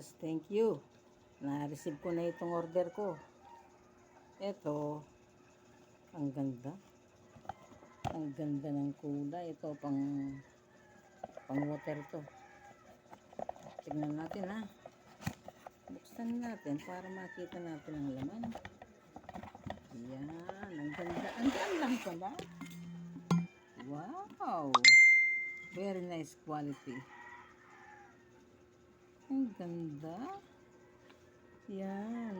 Yes, thank you. Na-receive ko na itong order ko. Ito, ang ganda. Ang ganda ng kulay. Ito, pang water to. Tignan natin ha. Buksan natin para makita natin ang laman. Yan, ang ganda. Ang ganda lang pala. Wow! Very nice quality. Ang ganda. Yan.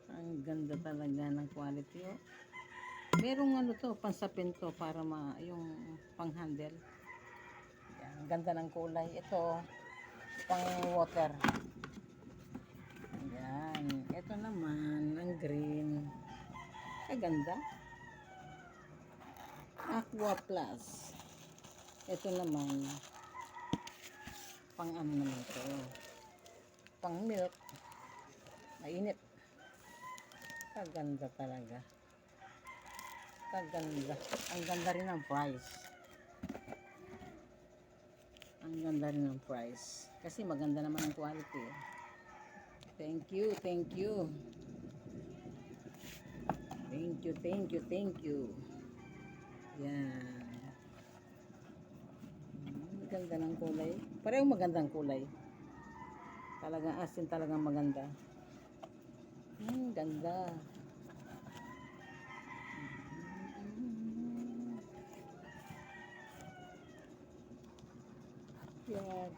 Ang ganda talaga ng quality. Oh. Merong ano to, pansapin to para yung pang-handle. Yan. Ang ganda ng kulay. Ito, pang water. Yan. Ito naman, ang green. Kaganda. Aqua Plus. Ito naman, pang ano naman to. Pang milk. Mainit. Kaganda talaga. Kaganda. Ang ganda rin ng price. Ang ganda rin ng price. Kasi maganda naman ang quality. Thank you, thank you. Thank you, thank you, thank you. Yan. Ganda ng kulay. Parehong magandang kulay. Talagang asin, talagang maganda. Ganda. Yan.